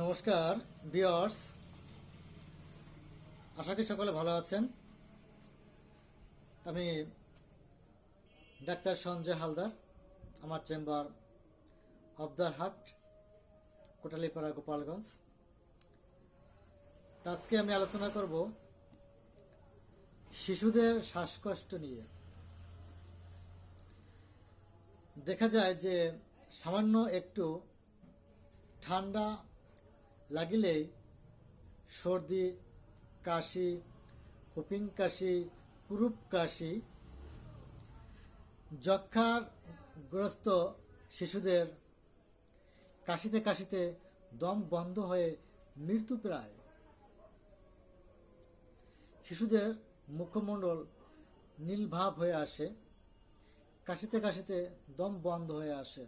নমস্কার ভিউয়ার্স, আশা করি সকলে ভালো আছেন। আমি ডাক্তার সঞ্জয় হালদার, আমার চেম্বার অবদারহাট, কোটালীপাড়া, গোপালগঞ্জ। আজকে আমি আলোচনা করব শিশুদের শ্বাসকষ্ট নিয়ে। দেখা যায় যে সামান্য একটু ঠান্ডা লাগিলেই সর্দি, কাশি, হুপিং কাশি, কুরুপ কাশি, যক্ষ্মাগ্রস্ত শিশুদের কাশিতে কাশিতে দম বন্ধ হয়ে মৃত্যু প্রায়। শিশুদের মুখমণ্ডল নীলভাব হয়ে আসে, কাশিতে কাশিতে দম বন্ধ হয়ে আসে।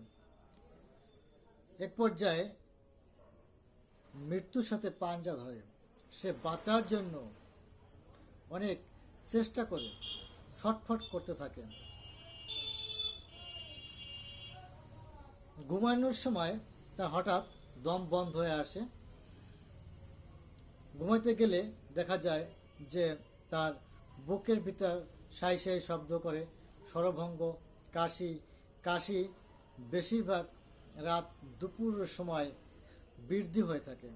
এক পর্যায়ে মৃত্যুর সাথে পাঞ্জা ধরে। সে বাঁচার জন্য অনেক চেষ্টা করে, ছটফট করতে থাকে। ঘুমানোর সময় তার হঠাৎ দম বন্ধ হয়ে আসে। ঘুমাইতে গেলে দেখা যায় যে তার বুকের ভিতর সাই সাই শব্দ করে, স্বরভঙ্গ, কাশি বেশিরভাগ রাত দুপুরের সময় বৃদ্ধি হয়ে থাকে।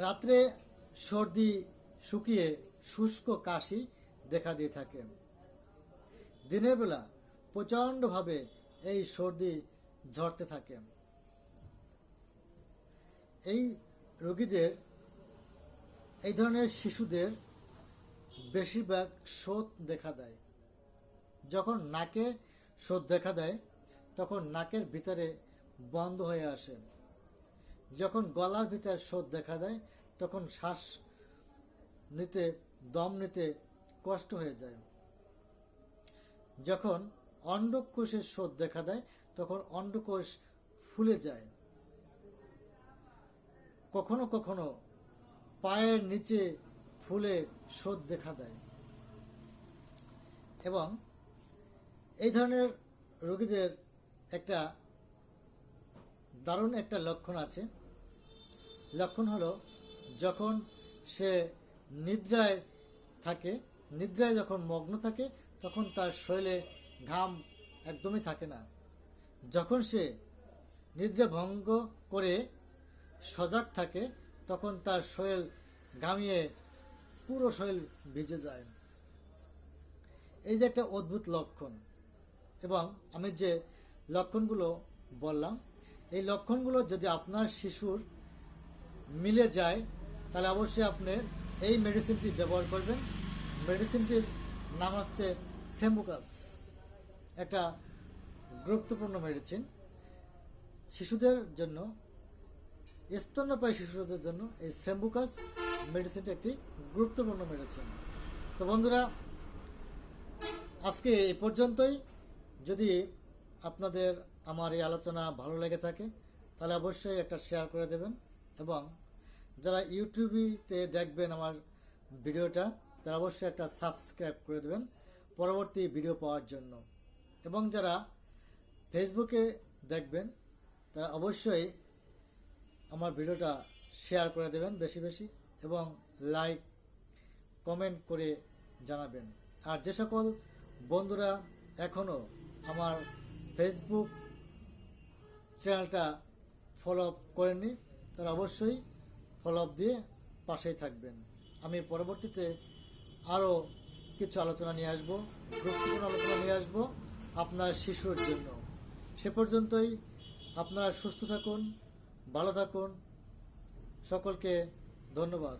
রাত্রে সর্দি শুকিয়ে শুষ্ক কাশি দেখা দিয়ে থাকে। দিনের বেলা প্রচণ্ডভাবে এই সর্দি ঝরতে থাকে। এই রোগীদের, এই ধরনের শিশুদের বেশিরভাগ শোথ দেখা দেয়। যখন নাকে শোথ দেখা দেয় তখন নাকের ভিতরে বন্ধ হয়ে আসে। যখন গলার ভিতরে শোথ দেখা দেয় তখন শ্বাস নিতে, দম নিতে কষ্ট হয়ে যায়। যখন অন্ডকোষের শোথ দেখা দেয় তখন অন্ডকোষ ফুলে যায়। কখনো কখনো পায়ের নিচে ফুলে শোথ দেখা দেয়। এবং এই ধরনের রোগীদের একটা দারুণ একটা লক্ষণ আছে। লক্ষণ হলো, যখন সে নিদ্রায় থাকে, নিদ্রায় যখন মগ্ন থাকে তখন তার শরীরে ঘাম একদমই থাকে না। যখন সে নিদ্রা ভঙ্গ করে সজাগ থাকে তখন তার শরীর ঘামিয়ে পুরো শরীর ভিজে যায়। এই যে একটা অদ্ভুত লক্ষণ। এবং আমি যে লক্ষণগুলো বললাম, এই লক্ষণগুলো যদি আপনার শিশুর মিলে যায় তাহলে অবশ্যই আপনি এই মেডিসিনটি ব্যবহার করবেন। মেডিসিনটির নাম হচ্ছে সেম্বুকাস। একটা গুরুত্বপূর্ণ মেডিসিন শিশুদের জন্য, স্তন্যপায়ী শিশুদের জন্য এই সেম্বুকাস মেডিসিনটি একটি গুরুত্বপূর্ণ মেডিসিন। তো বন্ধুরা, আজকে এই পর্যন্তই। যদি আপনাদের আমার এই আলোচনা ভালো লেগে থাকে তাহলে অবশ্যই একটা শেয়ার করে দেবেন। এবং যারা ইউটিউবেতে দেখবেন আমার ভিডিওটা, তারা অবশ্যই একটা সাবস্ক্রাইব করে দেবেন পরবর্তী ভিডিও পাওয়ার জন্য। এবং যারা ফেসবুকে দেখবেন তারা অবশ্যই আমার ভিডিওটা শেয়ার করে দেবেন বেশি বেশি, এবং লাইক কমেন্ট করে জানাবেন। আর যে সকল বন্ধুরা এখনও আমার ফেসবুক চ্যানেলটা ফলো আপ করেননি তারা অবশ্যই ফলো আপ দিয়ে পাশেই থাকবেন। আমি পরবর্তীতে আরও কিছু আলোচনা নিয়ে আসবো, গুরুত্বপূর্ণ আলোচনা নিয়ে আসবো আপনার শিশুর জন্য। সে পর্যন্তই আপনারা সুস্থ থাকুন, ভালো থাকুন। সকলকে ধন্যবাদ।